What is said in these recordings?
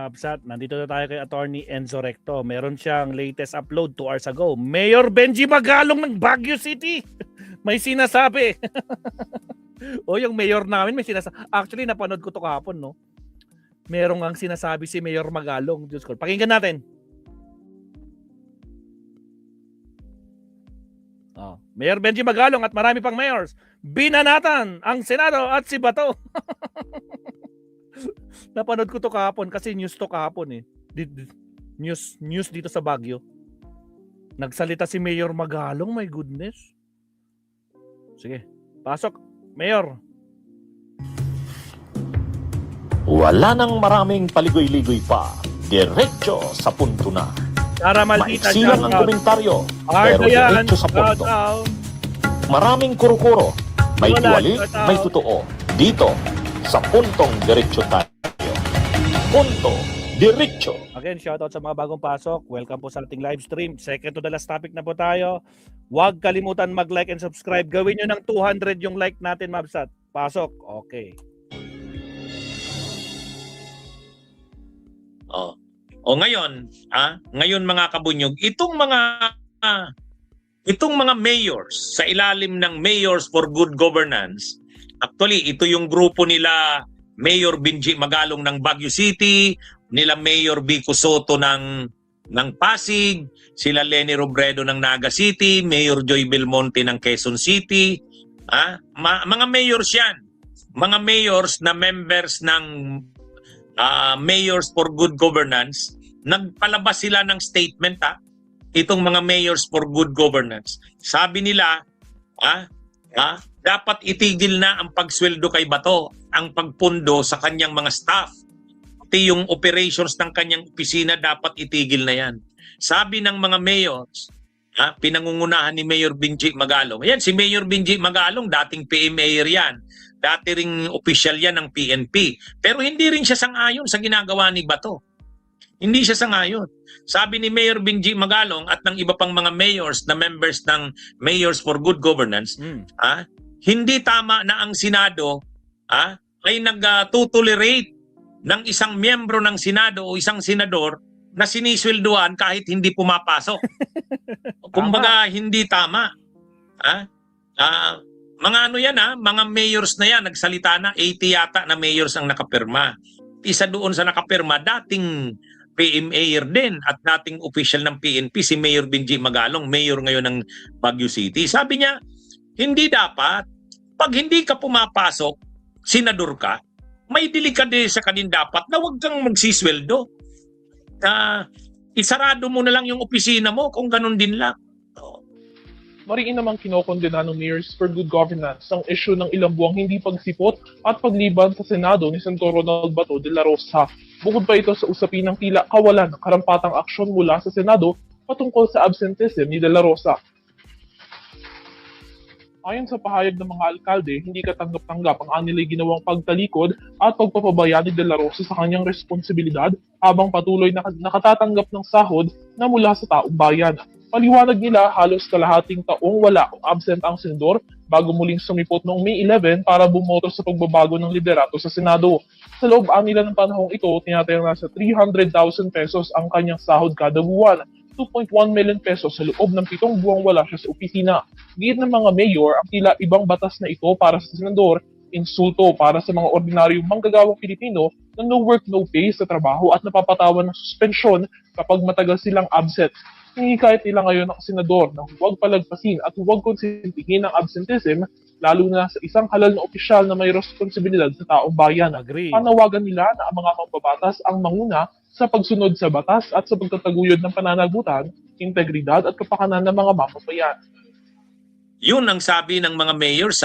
Mabsat, nandito na tayo kay Attorney Enzo Recto. Meron siyang latest upload 2 hours ago. Mayor Benji Magalong ng Baguio City. May sinasabi. O yung mayor namin may sinasabi. Actually, napanood ko to kahapon, no? Merong ang sinasabi si Mayor Magalong. Diyos ko. Pakinggan natin. Oh, Mayor Benji Magalong at marami pang mayors. Binanatan ang Senado at si Bato. Napanood ko to kahapon kasi news to kahapon eh. News dito sa Baguio. Nagsalita si Mayor Magalong, my goodness. Sige, pasok, Mayor. Wala nang maraming paligoy-ligoy pa. Diretso sa punto na. Para maldita Maiksi lang ang komentaryo, pero yan, diretso sa punto. Maraming kuro-kuro, may tuwali, may totoo. Dito, sa puntong diretso tayo. Punto diretso. Again, shoutout sa mga bagong pasok. Welcome po sa ating live stream. Second to the last topic na po tayo. Huwag kalimutan mag-like and subscribe. Gawin nyo ng 200 yung like natin, Mabsat. Pasok. Okay. Ngayon mga kabunyog, itong mga mayors sa ilalim ng Mayors for Good Governance, actually ito yung grupo nila Mayor Benji Magalong ng Baguio City, nila Mayor Vico Soto ng Pasig, sila Leni Robredo ng Naga City, Mayor Joy Belmonte ng Quezon City. Mga mayors yan. Mga mayors na members ng Mayors for Good Governance, nagpalabas sila ng statement itong mga Mayors for Good Governance. Sabi nila, dapat itigil na ang pagsweldo kay Bato, ang pagpundo sa kanyang mga staff. Pati yung operations ng kanyang opisina dapat itigil na yan. Sabi ng mga mayors, pinangungunahan ni Mayor Benji Magalong. Ayan, si Mayor Benji Magalong, dating PMAyer yan. Dati ring opisyal yan ng PNP. Pero hindi rin siya sang-ayon sa ginagawa ni Bato. Hindi siya sang-ayon. Sabi ni Mayor Benji Magalong at ng iba pang mga mayors na members ng Mayors for Good Governance, hindi tama na ang Senado ay nag-tolerate ng isang miyembro ng Senado o isang senador na sinisweldoan kahit hindi pumapasok. Kumbaga, hindi tama. Mga mga mayors na yan, nagsalita na, 80 yata na mayors ang nakapirma. Isa doon sa nakapirma, dating PMAyer din at dating official ng PNP, si Mayor Benji Magalong, mayor ngayon ng Baguio City. Sabi niya, hindi dapat, pag hindi ka pumapasok, senador ka, may delikadesa ka din dapat na huwag kang magsisweldo. Isarado mo na lang yung opisina mo kung ganun din lang. Mariin namang kinokondena ng Mayors for Good Governance ang issue ng ilang buwang hindi pagsipot at pagliban sa Senado ni Senator Ronald Bato de la Rosa. Bukod pa ito sa usapin ng tila kawalan ng karampatang aksyon mula sa Senado patungkol sa absenteeism ni de la Rosa. Ayon sa pahayag ng mga alkalde, hindi katanggap-tanggap ang anilay ginawang pagtalikod at pagpapabaya ni de la Rosa sa kanyang responsibilidad habang patuloy na nakatatanggap ng sahod na mula sa taong bayan. Paliwanag nila, halos kalahating taong wala o absent ang senador bago muling sumipot noong May 11 para bumoto sa pagbabago ng liderato sa Senado. Sa loob nila ng panahong ito, tinatayang nasa 300,000 pesos ang kanyang sahod kada buwan. 2.1 million pesos sa loob ng 7 buwang wala siya sa opisina. Gid ng mga mayor, ang tila ibang batas na ito para sa senador, insulto para sa mga ordinaryong manggagawang Pilipino na no work no pay sa trabaho at napapatawan ng suspensyon kapag matagal silang absent. Hihikayat nila ngayon ang senador na huwag palagpasin at huwag konsintihin ang absenteeism, lalo na sa isang halal na opisyal na may responsibilidad sa taong bayan. Agree. Panawagan nila na ang mga mambabatas ang manguna sa pagsunod sa batas at sa pagtataguyod ng pananagutan, integridad at kapakanan ng mga mamamayan. Yun ang sabi ng mga mayors.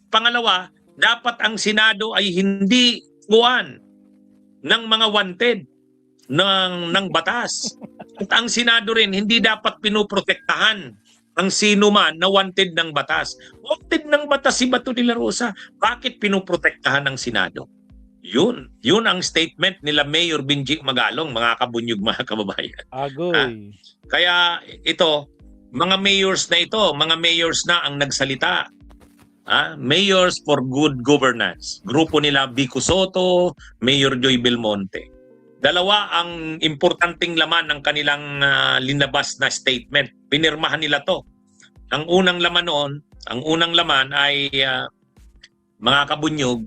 Pangalawa, dapat ang Senado ay hindi kuwan ng mga wanted ng batas. At ang Senado rin hindi dapat pinoprotektahan ang sino man na wanted ng batas. Wanted ng batas si Bato de la Rosa. Bakit pinoprotektahan ng Senado? Yun ang statement nila Mayor Benji Magalong, mga kabunyog, mga kababayan. Agoy. Kaya ito, mga mayors na ito, mga mayors na ang nagsalita. Mayors for Good Governance. Grupo nila Vico Soto, Mayor Joy Belmonte. Dalawa ang importanteng laman ng kanilang linabas na statement. Pinirmahan nila to. Ang unang laman ay mga kabunyog,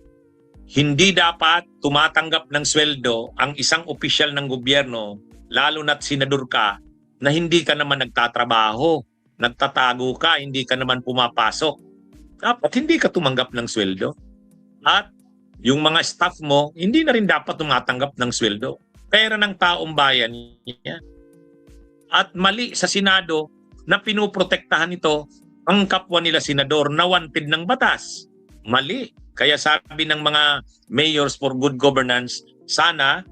hindi dapat tumatanggap ng sweldo ang isang opisyal ng gobyerno, lalo na't senador ka, na hindi ka naman nagtatrabaho, nagtatago ka, hindi ka naman pumapasok. Dapat hindi ka tumanggap ng sweldo. At yung mga staff mo, hindi na rin dapat tumatanggap ng sweldo. Pera ng taong bayan yan. At mali sa Senado na pinuprotektahan ito ang kapwa nila senador na wanted ng batas. Mali. Kaya sabi ng mga mayors for good governance, sana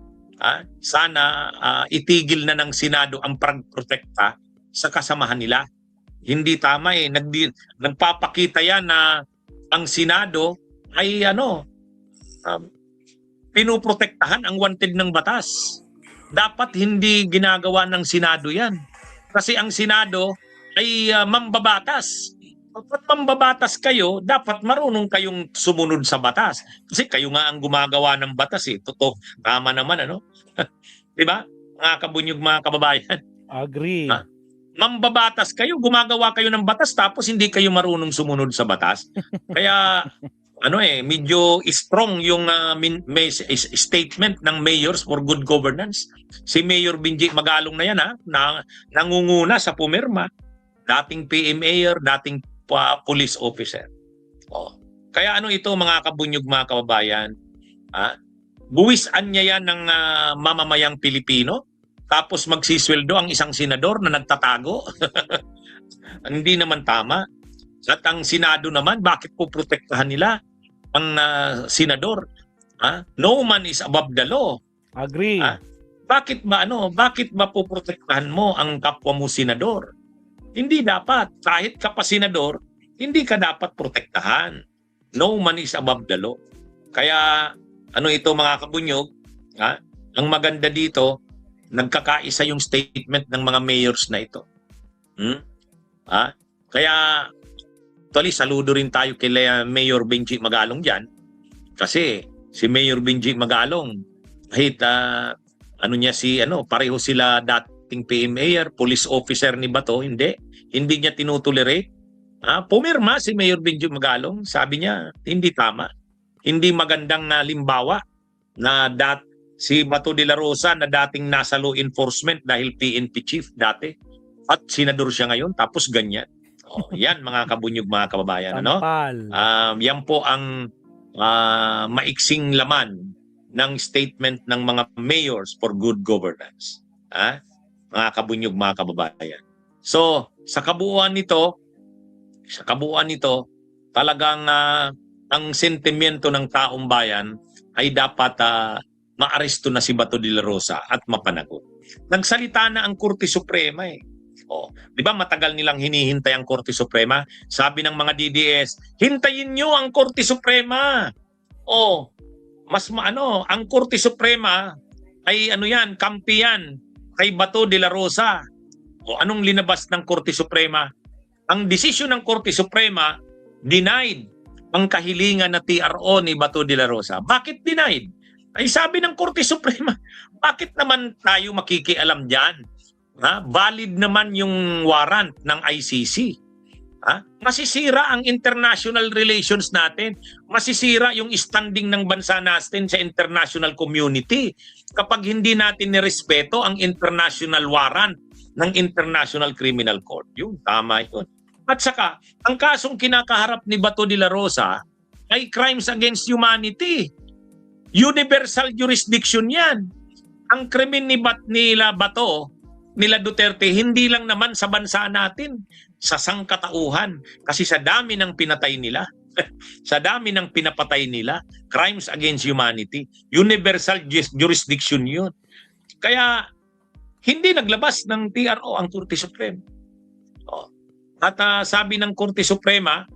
itigil na ng Senado ang pagprotekta sa kasamahan nila. Hindi tama eh. Nagpapakita yan na ang Senado ay pinuprotektahan ang wanted ng batas. Dapat hindi ginagawa ng Senado yan. Kasi ang Senado ay mambabatas. Dapat mambabatas kayo, dapat marunong kayong sumunod sa batas. Kasi kayo nga ang gumagawa ng batas eh. Totoo, tama naman Diba? Mga kabunyog, mga kababayan. Agree. Mambabatas kayo, gumagawa kayo ng batas tapos hindi kayo marunong sumunod sa batas. Kaya medyo strong yung statement ng mayors for good governance. Si Mayor Benji Magalong na yan nangunguna sa pumirma. Dating PMAyer, dating police officer. Kaya ito mga kabunyog, mga kababayan? Buwisan niya yan ng mamamayang Pilipino tapos magsisweldo ang isang senador na nagtatago. Hindi naman tama. At ang Senado naman, bakit po protektahan nila ang senador? No man is above the law. Agree. Bakit ba poprotektahan mo ang kapwa mo senador? Hindi dapat. Kahit ka pa senador, hindi ka dapat protektahan. No man is above the law. Kaya ito mga kabunyog, ang maganda dito, nagkakaisa yung statement ng mga mayors na ito. Kaya actually, saludo rin tayo kay Mayor Benji Magalong dyan. Kasi si Mayor Benji Magalong, kahit pareho sila dating PMAyer, police officer ni Bato, hindi niya tinutolerate. Pumirma si Mayor Benji Magalong, sabi niya, hindi tama. Hindi magandang limbawa na si Bato de la Rosa na dating nasa law enforcement dahil PNP chief dati at senador siya ngayon tapos ganyan. Yan mga kabunyog, mga kababayan. Yan po ang maiksing laman ng statement ng mga mayors for good governance. Mga kabunyog, mga kababayan. So, sa kabuuan nito, talagang ang sentimiento ng taong bayan ay dapat maaresto na si Bato de la Rosa at mapanagot. Nagsalita na ang Korte Suprema eh. Di ba matagal nilang hinihintay ang Korte Suprema? Sabi ng mga DDS, hintayin nyo ang Korte Suprema. Ang Korte Suprema ay kampi yan kay Bato de la Rosa. Anong linabas ng Korte Suprema? Ang desisyon ng Korte Suprema denied ang kahilingan na TRO ni Bato de la Rosa. Bakit denied? Ay sabi ng Korte Suprema, bakit naman tayo makikialam dyan? Valid naman yung warrant ng ICC. Masisira ang international relations natin. Masisira yung standing ng bansa natin sa international community kapag hindi natin nirespeto ang international warrant ng International Criminal Court. Yung tama yun. At saka, ang kasong kinakaharap ni Bato de la Rosa ay crimes against humanity. Universal jurisdiction yan. Ang krimen nila Bato, nila Duterte, hindi lang naman sa bansa natin, sa sangkatauhan. Kasi sa dami ng pinatay nila, sa dami ng pinapatay nila, crimes against humanity, universal jurisdiction yun. Kaya, hindi naglabas ng TRO ang Korte Suprema. At sabi ng Korte Suprema,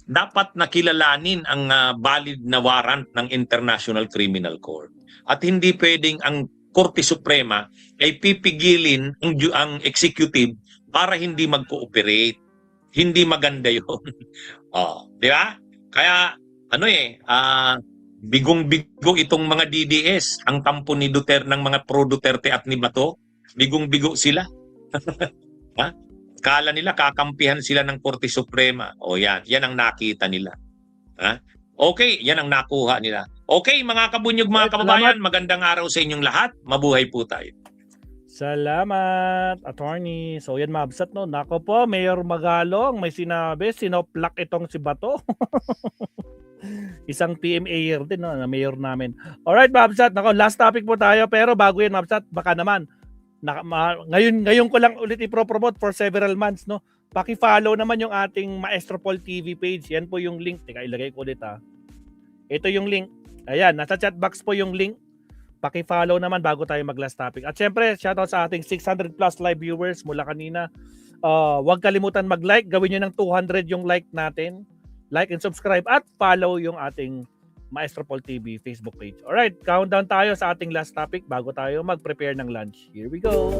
dapat nakilalanin ang valid na warrant ng International Criminal Court. At hindi pwedeng ang Korte Suprema ay pipigilin ang executive para hindi mag-cooperate. Hindi maganda yun. Di ba? Kaya, Bigong-bigo itong mga DDS, ang tampo ni Duterte ng mga pro-Duterte at ni Bato. Bigong-bigo sila. Ha? Kala nila kakampihan sila ng Korte Suprema. O yan ang nakita nila. Ha? Okay, yan ang nakuha nila. Okay, mga kabunyog, mga kababayan, magandang araw sa inyong lahat. Mabuhay po tayo. Salamat, attorney. So yan, Mabsat, no? Nako po, Mayor Magalong, may sinabi, sinoplak itong si Bato. Isang PMA din, no, na mayor namin. Alright, Mabsat, nako, last topic po tayo. Pero bago yan, Mabsat, baka naman, ngayon ko lang ulit ipropromote for several months, no? Paki-follow naman yung ating Maestro Paul TV page. Yan po yung link. Teka, ilagay ko ulit, ha. Ito yung link. Ayan, nasa chat box po yung link. Paki-follow naman bago tayo mag-last topic. At syempre, shoutout sa ating 600 plus live viewers mula kanina. Huwag kalimutan mag-like. Gawin nyo ng 200 yung like natin. Like and subscribe at follow yung ating Maestro Paul TV Facebook page. Alright, countdown tayo sa ating last topic bago tayo mag-prepare ng lunch. Here we go!